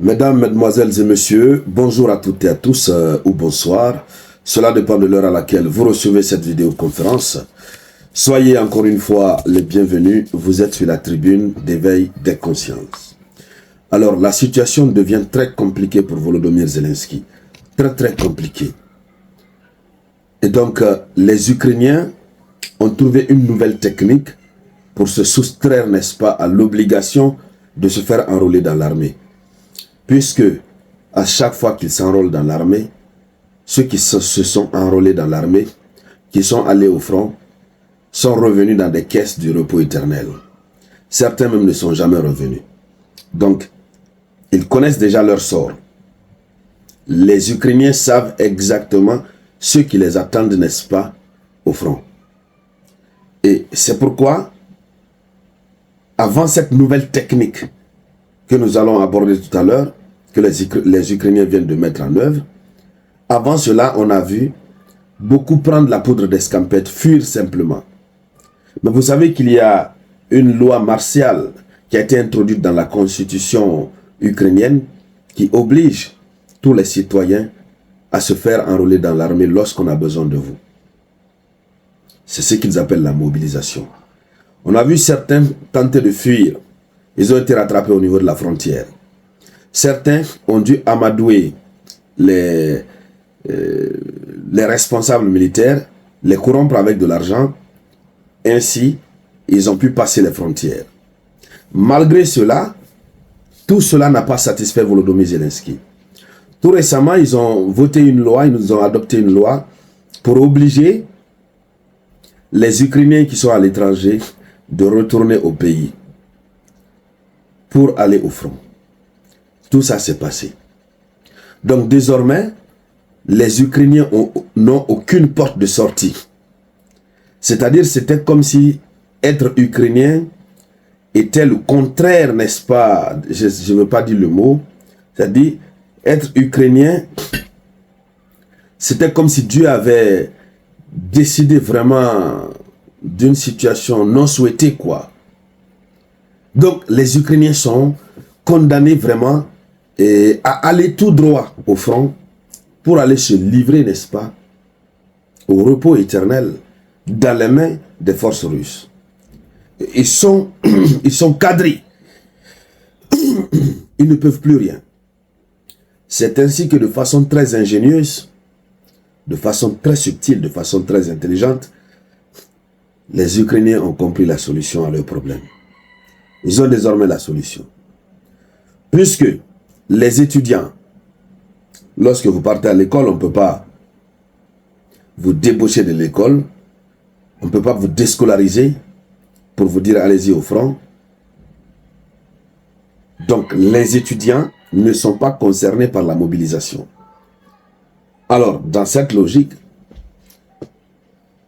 Mesdames, Mesdemoiselles et Messieurs, bonjour à toutes et à tous, ou bonsoir. Cela dépend de l'heure à laquelle vous recevez cette vidéoconférence. Soyez encore une fois les bienvenus, vous êtes sur la tribune d'éveil des consciences. Alors, la situation devient très compliquée pour Volodymyr Zelensky. Très compliquée. Et donc, les Ukrainiens ont trouvé une nouvelle technique pour se soustraire, n'est-ce pas, à l'obligation de se faire enrôler dans l'armée. Puisque, à chaque fois qu'ils s'enrôlent dans l'armée, ceux qui se sont enrôlés dans l'armée, qui sont allés au front, sont revenus dans des caisses du repos éternel. Certains même ne sont jamais revenus. Donc, ils connaissent déjà leur sort. Les Ukrainiens savent exactement ce qui les attendent, n'est-ce pas, au front. Et c'est pourquoi, avant cette nouvelle technique que nous allons aborder tout à l'heure, que les Ukrainiens viennent de mettre en œuvre, avant cela, on a vu beaucoup prendre la poudre d'escampette, fuir simplement. Mais vous savez qu'il y a une loi martiale qui a été introduite dans la constitution ukrainienne qui oblige tous les citoyens à se faire enrôler dans l'armée lorsqu'on a besoin de vous. C'est ce qu'ils appellent la mobilisation. On a vu certains tenter de fuir. Ils ont été rattrapés au niveau de la frontière. Certains ont dû amadouer les responsables militaires, les corrompre avec de l'argent. Ainsi, ils ont pu passer les frontières. Malgré cela, tout cela n'a pas satisfait Volodymyr Zelensky. Tout récemment, ils ont voté une loi, ils nous ont adopté une loi pour obliger les Ukrainiens qui sont à l'étranger de retourner au pays pour aller au front. Tout ça s'est passé. Donc désormais, les Ukrainiens n'ont aucune porte de sortie. C'est-à-dire, c'était comme si être Ukrainien était le contraire, n'est-ce pas? Je ne veux pas dire le mot. C'est-à-dire, être Ukrainien, c'était comme si Dieu avait décidé vraiment d'une situation non souhaitée, quoi. Donc, les Ukrainiens sont condamnés vraiment à aller tout droit au front pour aller se livrer, n'est-ce pas, au repos éternel dans les mains des forces russes. Ils sont cadrés. Ils ne peuvent plus rien. C'est ainsi que de façon très ingénieuse, de façon très subtile, de façon très intelligente, les Ukrainiens ont compris la solution à leur problème. Ils ont désormais la solution. Puisque les étudiants, lorsque vous partez à l'école, on ne peut pas vous débaucher de l'école, on ne peut pas vous déscolariser pour vous dire allez-y au front. Donc les étudiants ne sont pas concernés par la mobilisation. Alors, dans cette logique,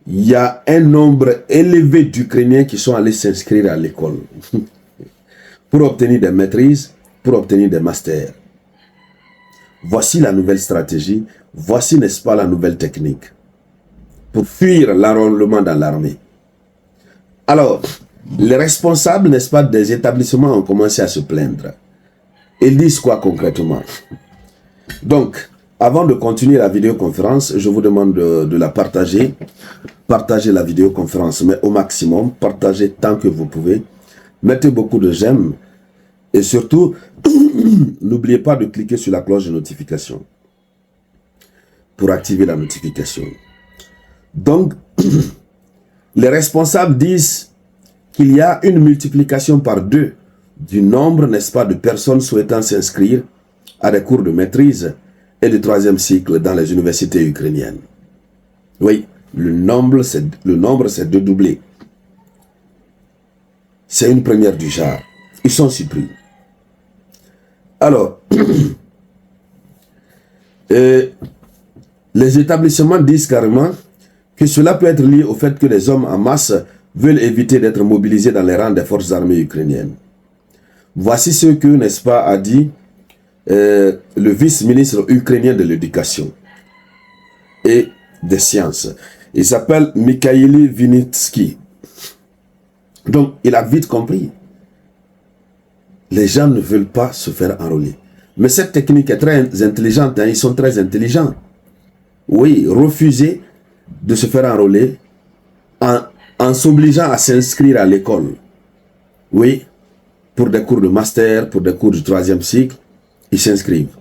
il y a un nombre élevé d'Ukrainiens qui sont allés s'inscrire à l'école pour obtenir des maîtrises, pour obtenir des masters. Voici la nouvelle stratégie, voici, n'est-ce pas, la nouvelle technique pour fuir l'enrôlement dans l'armée. Alors, les responsables, n'est-ce pas, des établissements ont commencé à se plaindre. Ils disent quoi concrètement? Donc, avant de continuer la vidéoconférence, je vous demande de la partager. Partagez la vidéoconférence, mais au maximum, partagez tant que vous pouvez. Mettez beaucoup de j'aime. Et surtout, n'oubliez pas de cliquer sur la cloche de notification pour activer la notification. Donc, les responsables disent qu'il y a une multiplication par 2 du nombre, n'est-ce pas, de personnes souhaitant s'inscrire à des cours de maîtrise et de 3e cycle dans les universités ukrainiennes. Oui, le nombre s'est dédoublé. C'est une première du genre. Ils sont surpris. Alors, les établissements disent carrément que cela peut être lié au fait que les hommes en masse veulent éviter d'être mobilisés dans les rangs des forces armées ukrainiennes. Voici ce que, n'est-ce pas, a dit le vice-ministre ukrainien de l'éducation et des sciences. Il s'appelle Mikhail Vinitsky. Donc, il a vite compris. Les gens ne veulent pas se faire enrôler. Mais cette technique est très intelligente, hein, ils sont très intelligents. Oui, refuser de se faire enrôler en s'obligeant à s'inscrire à l'école. Oui, pour des cours de master, pour des cours du 3e cycle, ils s'inscrivent.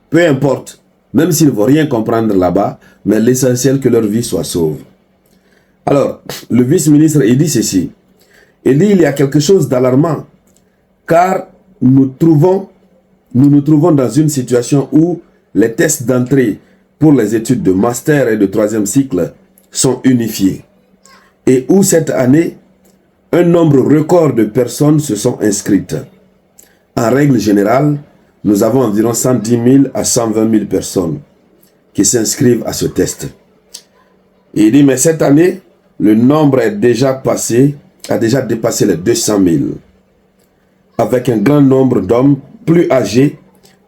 Peu importe, même s'ils ne vont rien comprendre là-bas, mais l'essentiel que leur vie soit sauve. Alors, le vice-ministre, il dit ceci. Il dit il y a quelque chose d'alarmant, car nous nous trouvons dans une situation où les tests d'entrée pour les études de master et de 3e cycle sont unifiés. Et où cette année, un nombre record de personnes se sont inscrites. En règle générale, nous avons environ 110 000 à 120 000 personnes qui s'inscrivent à ce test. Et il dit, mais cette année, le nombre a déjà dépassé les 200 000, avec un grand nombre d'hommes plus âgés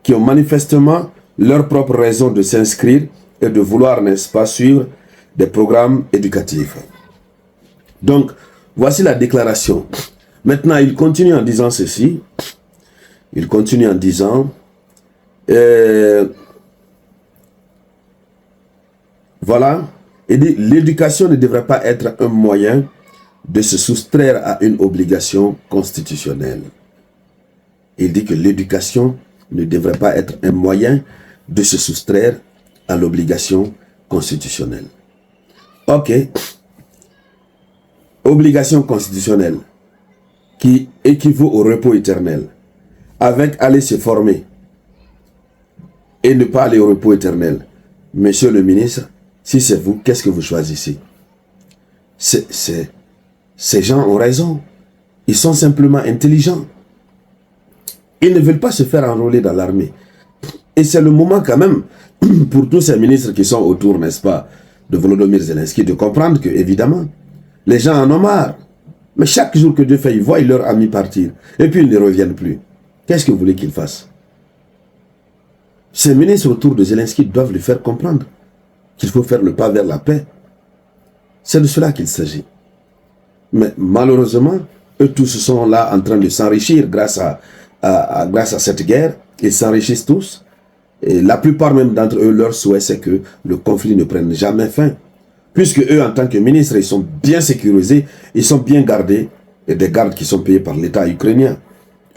qui ont manifestement leur propre raison de s'inscrire et de vouloir, n'est-ce pas, suivre des programmes éducatifs. Donc, voici la déclaration. Maintenant, il continue en disant ceci. Il continue en disant, voilà, il dit, l'éducation ne devrait pas être un moyen de se soustraire à une obligation constitutionnelle. Il dit que l'éducation ne devrait pas être un moyen de se soustraire à l'obligation constitutionnelle. Ok. Obligation constitutionnelle qui équivaut au repos éternel. Avec aller se former et ne pas aller au repos éternel. Monsieur le ministre, si c'est vous, qu'est-ce que vous choisissez? Ces gens ont raison. Ils sont simplement intelligents. Ils ne veulent pas se faire enrôler dans l'armée. Et c'est le moment quand même, pour tous ces ministres qui sont autour, n'est-ce pas, de Volodymyr Zelensky, de comprendre que, évidemment, les gens en ont marre. Mais chaque jour que Dieu fait, ils voient leurs amis partir. Et puis ils ne reviennent plus. Qu'est-ce que vous voulez qu'ils fassent? Ces ministres autour de Zelensky doivent lui faire comprendre qu'il faut faire le pas vers la paix. C'est de cela qu'il s'agit. Mais malheureusement, eux tous sont là en train de s'enrichir grâce à cette guerre. Ils s'enrichissent tous. Et la plupart même d'entre eux, leur souhait, c'est que le conflit ne prenne jamais fin. Puisque eux, en tant que ministres, ils sont bien sécurisés, ils sont bien gardés, et des gardes qui sont payés par l'État ukrainien.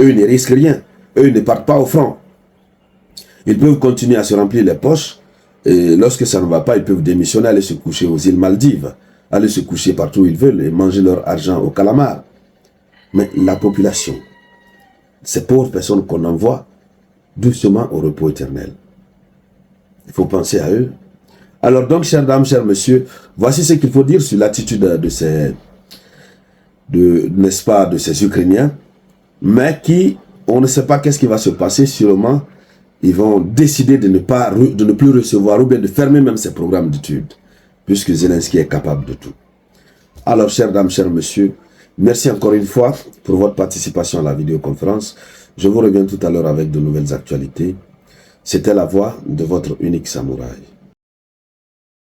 Eux ne risquent rien. Eux ne partent pas au front. Ils peuvent continuer à se remplir les poches, et lorsque ça ne va pas, ils peuvent démissionner, aller se coucher aux îles Maldives, aller se coucher partout où ils veulent et manger leur argent au calamar. Mais la population, ces pauvres personnes qu'on envoie doucement au repos éternel. Il faut penser à eux. Alors donc, chères dames, chers messieurs, voici ce qu'il faut dire sur l'attitude de ces Ukrainiens, mais qui, on ne sait pas qu'est-ce qui va se passer, sûrement, ils vont décider de ne plus recevoir ou bien de fermer même ces programmes d'études, puisque Zelensky est capable de tout. Alors, chères dames, chers messieurs, merci encore une fois pour votre participation à la vidéoconférence. Je vous reviens tout à l'heure avec de nouvelles actualités. C'était la voix de votre unique samouraï.